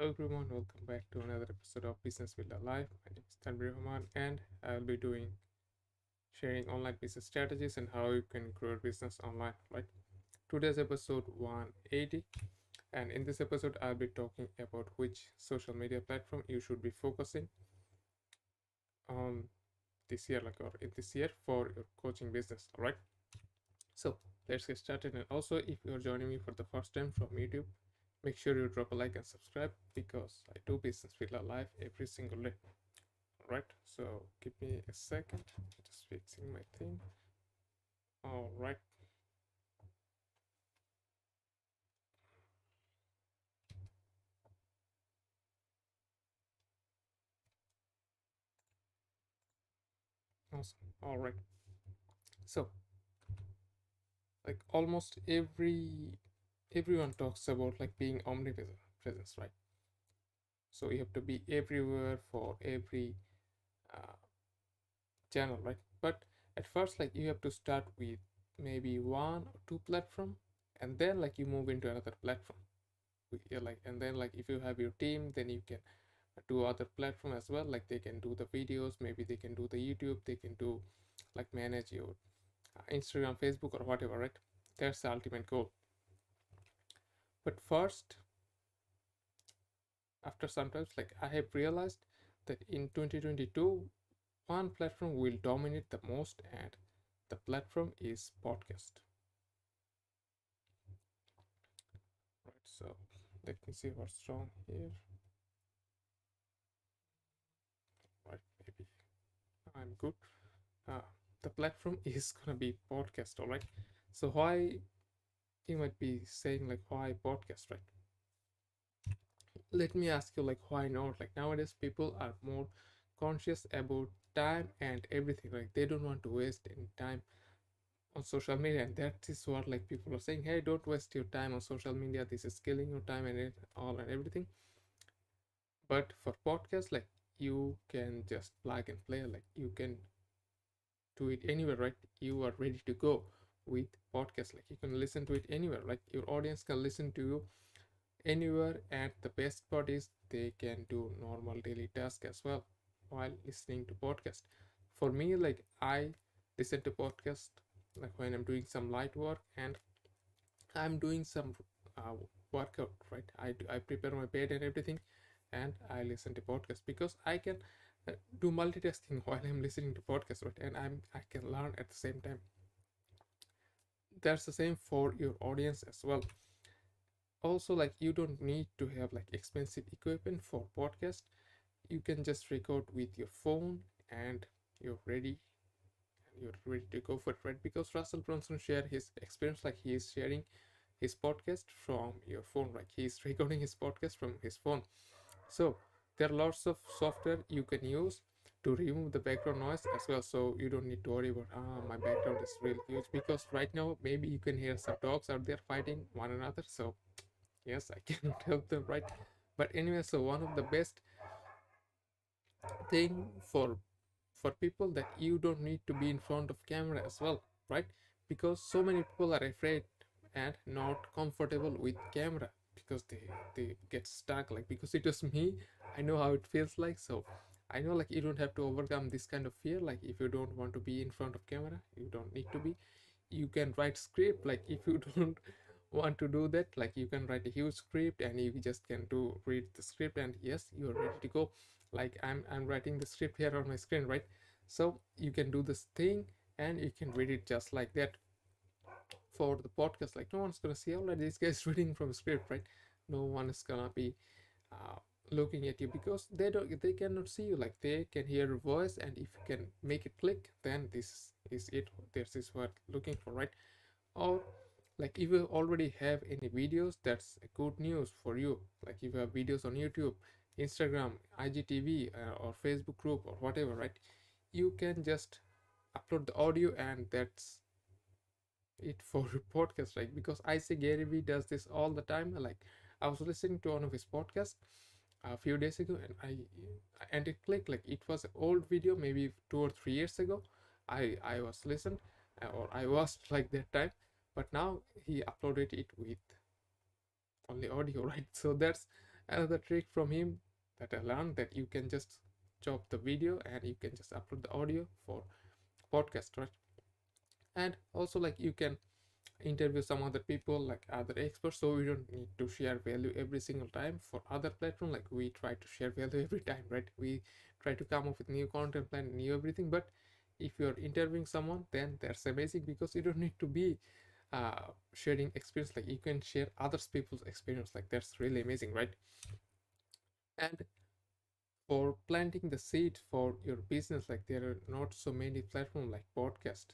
Hello everyone, welcome back to another episode of Business Builder Live. My name is Tanvir Rahman and I'll be sharing online business strategies and how you can grow your business online. Right? Today's episode 180, and in this episode I'll be talking about which social media platform you should be focusing on this year, or in this year for your coaching business. Alright. So let's get started. And also, if you're joining me for the first time from YouTube, make sure you drop a like and subscribe because I do Business Builder Live every single day. Alright, so give me a second. Just fixing my thing. Alright. Awesome. Alright. So like almost everyone talks about like being omnipresent, right? So you have to be everywhere for every uh, channel, right? But at first, like you have to start with maybe one or two platform, and then like you move into another platform. Yeah, like, and then like if you have your team, then you can do other platform as well. Like they can do the videos, maybe they can do the YouTube, they can do like manage your Instagram, Facebook, or whatever, right? That's the ultimate goal. But first, after sometimes, like I have realized that in 2022, one platform will dominate the most, and the platform is podcast. Right, so let me see what's wrong here. Right, maybe I'm good. The platform is gonna be podcast, all right? So why, you might be saying like, why podcast, right? Let me ask you, like, why not? Like nowadays people are more conscious about time and everything. Like they don't want to waste any time on social media, and that is what like people are saying, hey, don't waste your time on social media, this is killing your time and it all and everything. But for podcast, like you can just plug and play, like you can do it anywhere, right? You are ready to go with podcast. Like you can listen to it anywhere, like your audience can listen to you anywhere, and the best part is they can do normal daily tasks as well while listening to podcast. For me, like I listen to podcast like when I'm doing some light work and I'm doing some uh, workout, right? I prepare my bed and everything, and I listen to podcast because I can do multitasking while I'm listening to podcast, right? And I can learn at the same time. That's the same for your audience as well. Also, like you don't need to have like expensive equipment for podcast. You can just record with your phone and you're ready, and you're ready to go for it, right? Because Russell Brunson shared his experience, like he is sharing his podcast from your phone, like he's recording his podcast from his phone. So there are lots of software you can use to remove the background noise as well, so you don't need to worry about my background is really huge, because right now maybe you can hear some dogs out there fighting one another. So yes, I cannot help them, right? But anyway, so one of the best thing for people, that you don't need to be in front of camera as well, right? Because so many people are afraid and not comfortable with camera because they get stuck, like because it was me, I know how it feels like. So I know like you don't have to overcome this kind of fear. Like if you don't want to be in front of camera, you don't need to be. You can write script, like if you don't want to do that, like you can write a huge script and you just can do read the script, and yes, you're ready to go. Like I'm writing the script here on my screen, right? So you can do this thing and you can read it just like that. For the podcast, like no one's gonna see, all right, this guy's reading from a script, right? No one is gonna be uh, looking at you because they cannot see you. Like they can hear your voice, and if you can make it click, then this is it. This is what looking for, right? Or like if you already have any videos, that's good news for you. Like if you have videos on YouTube, Instagram, IGTV, or Facebook group or whatever, right? You can just upload the audio, and that's it for your podcast, right? Because I see Gary Vee does this all the time. Like I was listening to one of his podcasts a few days ago, and and it clicked, like it was an old video, maybe 2 or 3 years ago. I was listened, or I was like that time, but now he uploaded it with only audio, right? So Another trick from him that I learned, that you can just chop the video and you can just upload the audio for podcast, right? And also, like, you can interview some other people, like other experts, so we don't need to share value every single time. For other platform, like, we try to share value every time, right? We try to come up with new content plan, new everything. But if you're interviewing someone, then that's amazing, because you don't need to be sharing experience, like you can share others people's experience, like that's really amazing, right? And for planting the seed for your business, like there are not so many platforms like podcast,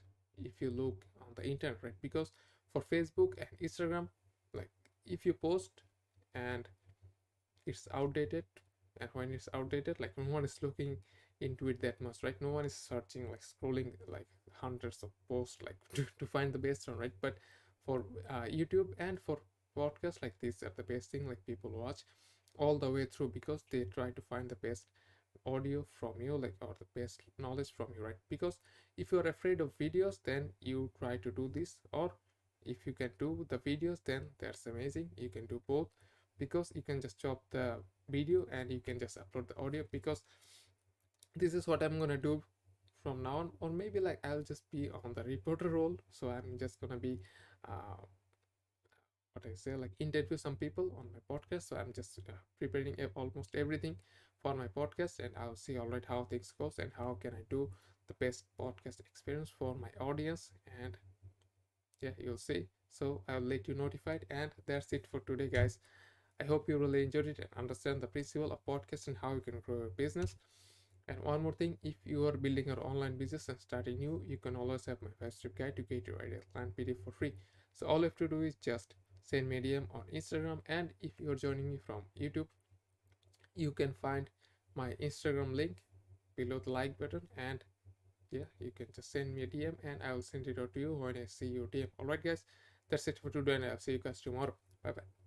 if you look on the internet, right? Because for Facebook and Instagram, like, if you post and it's outdated, and when it's outdated, like, no one is looking into it that much, right? No one is searching, like scrolling like hundreds of posts, like to find the best one, right? But for YouTube and for podcasts, like, these are the best thing, like people watch all the way through, because they try to find the best audio from you, like, or the best knowledge from you, right? Because if you're afraid of videos, then you try to do this. Or if you can do the videos, then that's amazing, you can do both, because you can just chop the video and you can just upload the audio. Because this is what I'm gonna do from now on. Or maybe, like, I'll just be on the reporter role, so I'm just gonna be uh, what I say, like, interview some people on my podcast. So I'm just preparing almost everything for my podcast, and I'll see, all right, how things goes and how can I do the best podcast experience for my audience. And yeah, you'll see. So I'll let you notified. And that's it for today, guys. I hope you really enjoyed it and understand the principle of podcast and how you can grow your business. And one more thing, if you are building your online business and starting new, you can always have my 5-step guide to get your ideal client PDF for free. So all you have to do is just send me a DM on Instagram. And if you're joining me from YouTube, you can find my Instagram link below the like button. And yeah, you can just send me a DM and I will send it out to you when I see your DM. Alright, guys, that's it for today, and I'll see you guys tomorrow. Bye bye.